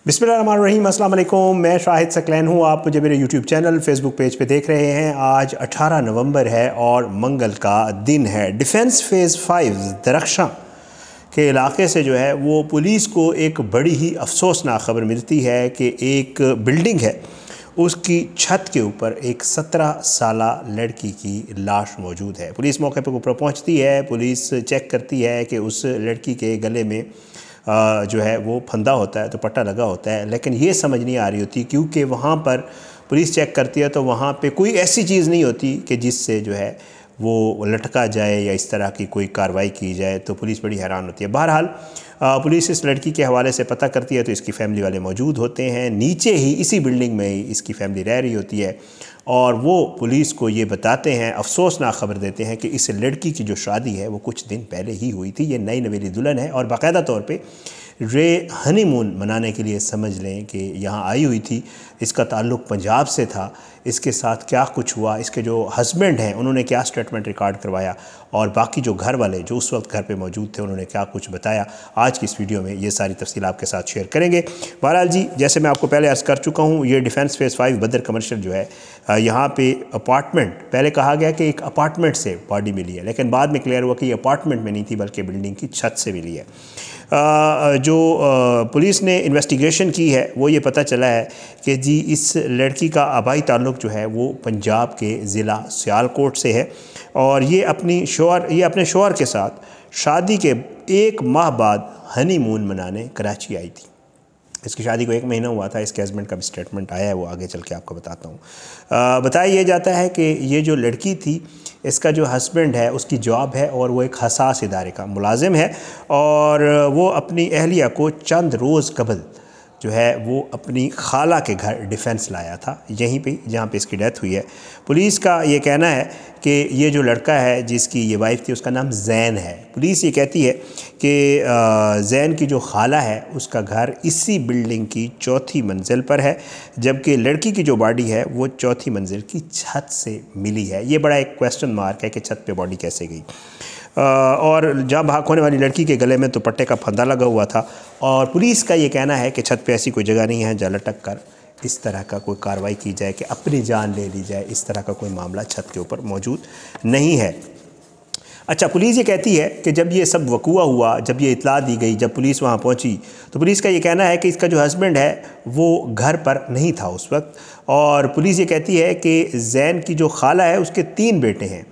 बिस्मिल्लाहिर्रहमानिर्रहीम, अस्सलाम वालेकुम। मैं शाहिद सकलैन हूँ। आप मुझे मेरे यूट्यूब चैनल फेसबुक पेज पे देख रहे हैं। आज 18 नवंबर है और मंगल का दिन है। डिफेंस फ़ेज़ 5 दरख्शां के इलाके से जो है वो पुलिस को एक बड़ी ही अफसोसनाक ख़बर मिलती है कि एक बिल्डिंग है, उसकी छत के ऊपर एक 17 साला लड़की की लाश मौजूद है। पुलिस मौके पर ऊपर पहुँचती है। पुलिस चेक करती है कि उस लड़की के गले में जो है वो फंदा होता है, तो पट्टा लगा होता है, लेकिन ये समझ नहीं आ रही होती क्योंकि वहाँ पर पुलिस चेक करती है तो वहाँ पे कोई ऐसी चीज़ नहीं होती कि जिससे जो है वो लटका जाए या इस तरह की कोई कार्रवाई की जाए। तो पुलिस बड़ी हैरान होती है। बहरहाल पुलिस इस लड़की के हवाले से पता करती है तो इसकी फ़ैमिली वाले मौजूद होते हैं। नीचे ही इसी बिल्डिंग में ही इसकी फ़ैमिली रह रही होती है और वो पुलिस को ये बताते हैं, अफसोसनाक ख़बर देते हैं कि इस लड़की की जो शादी है वो कुछ दिन पहले ही हुई थी। ये नई नवेली दुल्हन है और बाकायदा तौर पे रे हनीमून मनाने के लिए समझ लें कि यहाँ आई हुई थी। इसका ताल्लुक़ पंजाब से था। इसके साथ क्या कुछ हुआ, इसके जो हस्बैंड हैं उन्होंने क्या स्टेटमेंट रिकॉर्ड करवाया और बाकी जो घर वाले जो उस वक्त घर पे मौजूद थे उन्होंने क्या कुछ बताया, आज की इस वीडियो में ये सारी तफसील आपके साथ शेयर करेंगे। बहरहाल जी, जैसे मैं आपको पहले अर्ज़ कर चुका हूँ, ये डिफेंस फ़ेज़ 5 बदर कमर्शियल जो है यहाँ पे अपार्टमेंट, पहले कहा गया कि एक अपार्टमेंट से बॉडी मिली है, लेकिन बाद में क्लियर हुआ कि ये अपार्टमेंट में नहीं थी बल्कि बिल्डिंग की छत से मिली है। जो पुलिस ने इन्वेस्टिगेशन की है वो ये पता चला है कि जी इस लड़की का आबाई ताल्लुक़ जो है वो पंजाब के ज़िला सियालकोट से है और ये अपने शौहर के साथ शादी के 1 माह बाद हनीमून मनाने कराची आई थी। इसकी शादी को 1 महीना हुआ था। इसके हस्बैंड का भी स्टेटमेंट आया है, वो आगे चल के आपको बताता हूँ। बताया यह जाता है कि ये जो लड़की थी, इसका जो हस्बैंड है उसकी जॉब है और वो एक हसास इदारे का मुलाजिम है और वो अपनी अहलिया को चंद रोज़ कबल जो है वो अपनी खाला के घर डिफेंस लाया था, यहीं पे जहाँ पे इसकी डेथ हुई है। पुलिस का ये कहना है कि ये जो लड़का है जिसकी ये वाइफ थी उसका नाम जैन है। पुलिस ये कहती है कि जैन की जो खाला है उसका घर इसी बिल्डिंग की 4थी मंजिल पर है, जबकि लड़की की जो बॉडी है वो 4थी मंजिल की छत से मिली है। ये बड़ा एक क्वेश्चन मार्क है कि छत पे बॉडी कैसे गई। और जहाँ भाग होने वाली लड़की के गले में तो पट्टे का फंदा लगा हुआ था और पुलिस का ये कहना है कि छत पे ऐसी कोई जगह नहीं है जहाँ लटक कर इस तरह का कोई कार्रवाई की जाए कि अपनी जान ले ली जाए। इस तरह का कोई मामला छत के ऊपर मौजूद नहीं है। अच्छा, पुलिस ये कहती है कि जब ये सब वक़ूआ हुआ, जब ये इत्तला दी गई, जब पुलिस वहाँ पहुँची तो पुलिस का ये कहना है कि इसका जो हस्बैंड है वो घर पर नहीं था उस वक्त। और पुलिस ये कहती है कि जैन की जो खाला है उसके 3 बेटे हैं।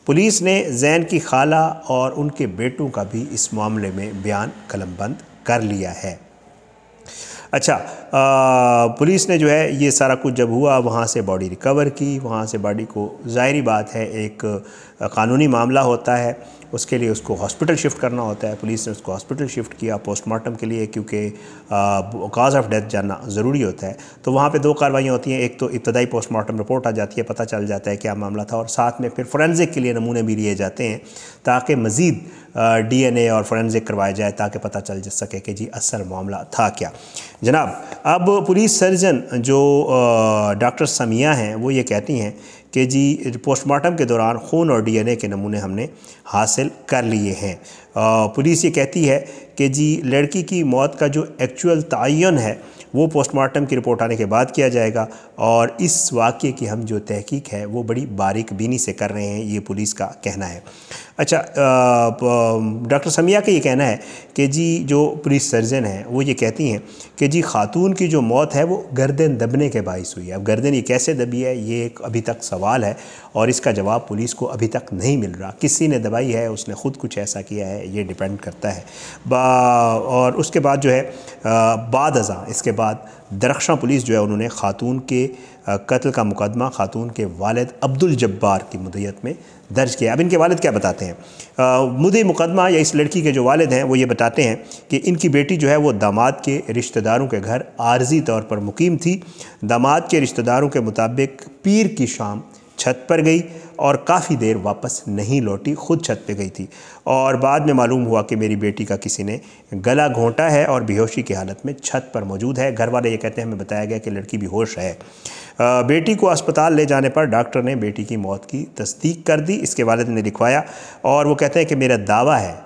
पुलिस ने जैन की खाला और उनके बेटों का भी इस मामले में बयान कलमबंद कर लिया है। अच्छा, पुलिस ने जो है ये सारा कुछ जब हुआ वहाँ से बॉडी रिकवर की, वहाँ से बॉडी को, ज़ाहिरी बात है एक कानूनी मामला होता है, उसके लिए उसको हॉस्पिटल शिफ्ट करना होता है। पुलिस ने उसको हॉस्पिटल शिफ्ट किया पोस्टमार्टम के लिए, क्योंकि काज ऑफ डेथ जानना ज़रूरी होता है। तो वहाँ पे 2 कार्रवाइयाँ होती हैं। एक तो इब्तदाई पोस्टमार्टम रिपोर्ट आ जाती है, पता चल जाता है क्या मामला था, और साथ में फिर फोरेंसिक के लिए नमूने भी लिए जाते हैं ताकि मज़ीद DNA और फोरेंसिक करवाया जाए ताकि पता चल सके कि जी असल मामला था क्या। जनाब, अब पुलिस सर्जन जो डॉक्टर समिया हैं वो ये कहती हैं कि जी पोस्टमार्टम के दौरान खून और DNA के नमूने हमने हासिल कर लिए हैं। पुलिस ये कहती है कि जी लड़की की मौत का जो एक्चुअल तयन है वो पोस्टमार्टम की रिपोर्ट आने के बाद किया जाएगा और इस वाक़े की हम जो तहकीक है वो बड़ी बारीक बीनी से कर रहे हैं, ये पुलिस का कहना है। अच्छा, डॉक्टर समिया का ये कहना है कि जी जो पुलिस सर्जन हैं वो ये कहती हैं कि जी खातून की जो मौत है वो गर्दन दबने के बाइस हुई है। अब गर्दन ये कैसे दबी है ये एक अभी तक सवाल है और इसका जवाब पुलिस को अभी तक नहीं मिल रहा। किसी ने दबाई है, उसने ख़ुद कुछ ऐसा किया है, ये डिपेंड करता है। और उसके बाद जो है बाद अज़ां इसके बाद दरख्शां पुलिस जो है उन्होंने खातून के कत्ल का मुकदमा खातून के वालिद अब्दुल जब्बार की मुद्दत में दर्ज किया। अब इनके वालिद क्या बताते हैं, मुद्दे मुकदमा या इस लड़की के जो वालिद हैं वो ये बताते हैं कि इनकी बेटी जो है वो दामाद के रिश्तेदारों के घर आर्जी तौर पर मुकीम थी। दामाद के रिश्तेदारों के मुताबिक पीर की शाम छत पर गई और काफ़ी देर वापस नहीं लौटी, ख़ुद छत पे गई थी और बाद में मालूम हुआ कि मेरी बेटी का किसी ने गला घोंटा है और बेहोशी की हालत में छत पर मौजूद है। घर वाले ये कहते हैं हमें बताया गया कि लड़की बेहोश है। बेटी को अस्पताल ले जाने पर डॉक्टर ने बेटी की मौत की तस्दीक कर दी, इसके वालिद ने लिखवाया और वो कहते हैं कि मेरा दावा है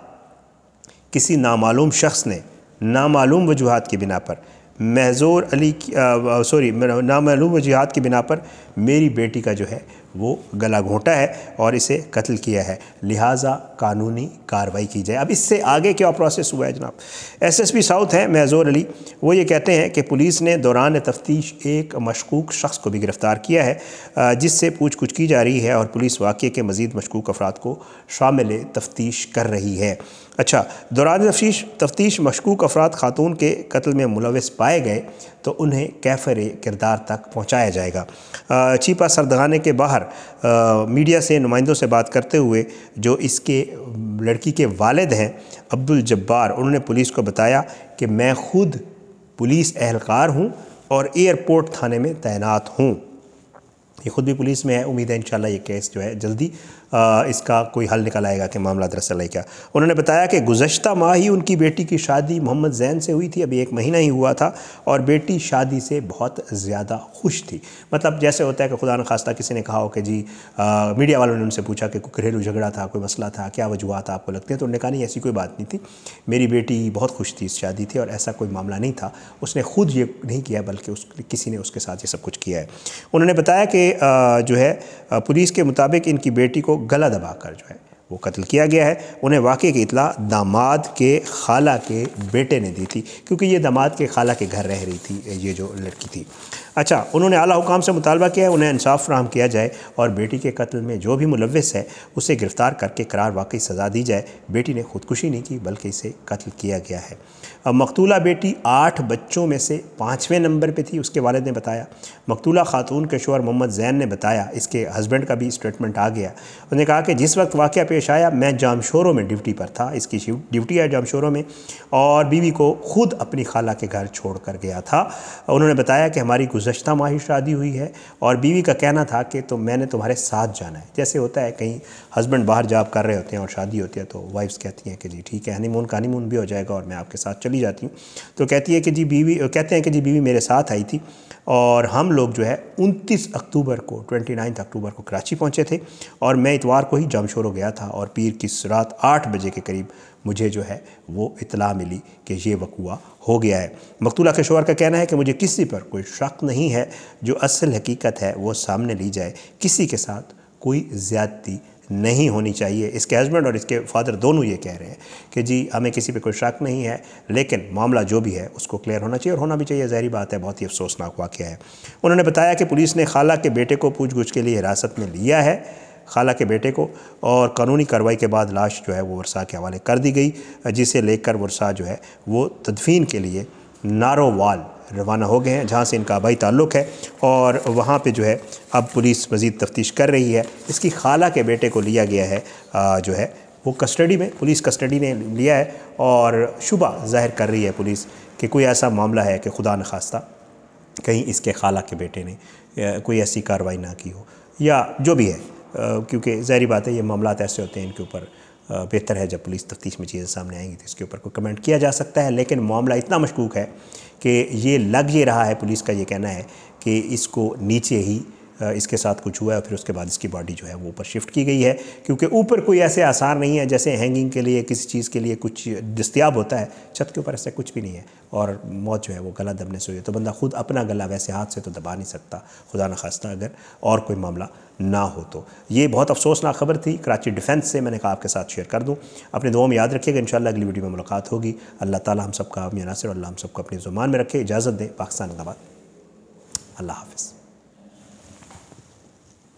किसी नामालूम शख्स ने नामालूम वजूहात की बिना पर महजूर अली नामालूम वजूहात की बिना पर मेरी बेटी का जो है वो गला घोंटा है और इसे कत्ल किया है, लिहाजा कानूनी कार्रवाई की जाए। अब इससे आगे क्या प्रोसेस हुआ है जनाब? एसएसपी साउथ हैं महजूर अली, वो ये कहते हैं कि पुलिस ने दौरान तफ्तीश एक मशकूक शख्स को भी गिरफ़्तार किया है, जिससे पूछ कुछ की जा रही है और पुलिस वाक़े के मज़ीद मशकूक अफराद को शामिल तफ्तीश कर रही है। अच्छा, दौरान तफ्तीश मशकूक अफराद खातून के कत्ल में मुलविस पाए गए तो उन्हें कैफर किरदार तक पहुँचाया जाएगा। चीपा सरदगाने के बाहर मीडिया से नुमाइंदों से बात करते हुए जो इसके लड़की के वालिद हैं अब्दुल जब्बार, उन्होंने पुलिस को बताया कि मैं ख़ुद पुलिस एहलकार हूँ और एयरपोर्ट थाने में तैनात हूँ। ये ख़ुद भी पुलिस में है। उम्मीद है इंशाल्लाह ये केस जो है जल्दी इसका कोई हल निकल आएगा कि मामला दरअसल है क्या। उन्होंने बताया कि गुज़श्ता माह ही उनकी बेटी की शादी मोहम्मद ज़ैन से हुई थी, अभी 1 महीना ही हुआ था और बेटी शादी से बहुत ज़्यादा खुश थी। मतलब जैसे होता है कि खुदा न खास्ता किसी ने कहा हो कि जी मीडिया वालों ने उनसे पूछा कि कोई घरेलू झगड़ा था, कोई मसला था, क्या वजूहत आपको लगती हैं, तो उन्होंने कहा नहीं ऐसी कोई बात नहीं थी, मेरी बेटी बहुत खुश थी इस शादी थी और ऐसा कोई मामला नहीं था। उसने खुद ये नहीं किया बल्कि किसी ने उसके साथ ये सब कुछ किया है। उन्होंने बताया कि जो है पुलिस के मुताबिक इनकी बेटी को गला दबाकर जो है वो कत्ल किया गया है। उन्हें वाक़े की इत्ला दामाद के खाला के बेटे ने दी थी, क्योंकि ये दामाद के खाला के घर रह रही थी ये जो लड़की थी। अच्छा, उन्होंने आला हुकाम से मुतालबा किया है उन्हें इंसाफ फराहम किया जाए और बेटी के कत्ल में जो भी मुलव्विस है उसे गिरफ़्तार करके करार वाकई सज़ा दी जाए। बेटी ने ख़ुदकुशी नहीं की बल्कि इसे कत्ल किया गया है। अब मकतूला बेटी 8 बच्चों में से 5वें नंबर पे थी, उसके वालिद ने बताया। मकतूला खातून के शोहर मोहम्मद ज़ैन ने बताया, इसके हस्बैंड का भी स्टेटमेंट आ गया। उन्होंने कहा कि जिस वक्त वाक़या पेश आया मैं जामशोरों में ड्यूटी पर था, इसकी ड्यूटी है जामशोरों में, और बीवी को ख़ुद अपनी खाला के घर छोड़ कर गया था। उन्होंने बताया कि हमारी गुज़श्ता माह ही शादी हुई है और बीवी का कहना था कि तो मैंने तुम्हारे साथ जाना है। जैसे होता है कहीं हस्बैंड बाहर जॉब कर रहे होते हैं और शादी होती है तो वाइफ्स कहती हैं कि जी ठीक है हनीमून का हनीमून भी हो जाएगा और मैं आपके साथ चली जाती हूँ। तो कहती है कि जी बीवी, कहते हैं कि जी बीवी मेरे साथ आई थी और हम लोग जो है 29 अक्टूबर को 29 अक्टूबर को कराची पहुँचे थे और मैं इतवार को ही जामशोरों गया था और पीर की रात 8 बजे के करीब मुझे जो है वो इतला मिली कि ये वक़ुआ हो गया है। मकतूला के शोहर का कहना है कि मुझे किसी पर कोई शक नहीं है, जो असल हकीकत है वो सामने ली जाए, किसी के साथ कोई ज़्यादती नहीं होनी चाहिए। इसके हस्बैंड और इसके फादर दोनों ये कह रहे हैं कि जी हमें किसी पे कोई शक नहीं है, लेकिन मामला जो भी है उसको क्लियर होना चाहिए और होना भी चाहिए, ज़ाहिर बात है, बहुत ही अफसोसनाक वाक़या है। उन्होंने बताया कि पुलिस ने खाला के बेटे को पूछगछ के लिए हिरासत में लिया है, खाला के बेटे को, और कानूनी कार्रवाई के बाद लाश जो है वो वर्षा के हवाले कर दी गई, जिसे लेकर वर्षा जो है वो तदफीन के लिए नारोवाल रवाना हो गए हैं, जहाँ से इनका आबाई ताल्लुक़ है और वहाँ पे जो है अब पुलिस मज़ीद तफ्तीश कर रही है। इसकी खाला के बेटे को लिया गया है, जो है वो कस्टडी में, पुलिस कस्टडी ने लिया है और शुबा ज़ाहिर कर रही है पुलिस कि कोई ऐसा मामला है कि खुदा न खास्ता कहीं इसके खाला के बेटे ने कोई ऐसी कार्रवाई ना की हो या जो भी है, क्योंकि ज़ाहिर बात है ये मामलात ऐसे होते हैं, इनके ऊपर बेहतर है जब पुलिस तफ्तीश में चीज़ें सामने आएंगी तो इसके ऊपर कोई कमेंट किया जा सकता है। लेकिन मामला इतना मशकूक है कि ये लग ये रहा है, पुलिस का ये कहना है कि इसको नीचे ही इसके साथ कुछ हुआ है, फिर उसके बाद इसकी बॉडी जो है वो ऊपर शिफ्ट की गई है, क्योंकि ऊपर कोई ऐसे आसार नहीं है जैसे हैंगिंग के लिए किसी चीज़ के लिए कुछ दस्तियाब होता है, छत के ऊपर ऐसा कुछ भी नहीं है और मौत जो है वो गला दबने से हुई है। तो बंदा खुद अपना गला वैसे हाथ से तो दबा नहीं सकता, खुदा न खास्ता अगर और कोई मामला ना हो तो। ये बहुत अफसोसनाक खबर थी कराची डिफेंस से, मैंने कहा आपके साथ शेयर कर दूँ। अपने दुआ में याद रखिएगा, इंशाअल्लाह अगली वीडियो में मुलाकात होगी। अल्लाह ताला हम सबका आमिया नासिर, अल्लाह हम सबको अपनी ज़ुबान में रखे। इजाज़त दें। पाकिस्तान जिंदाबाद। अल्लाह हाफ़िज़।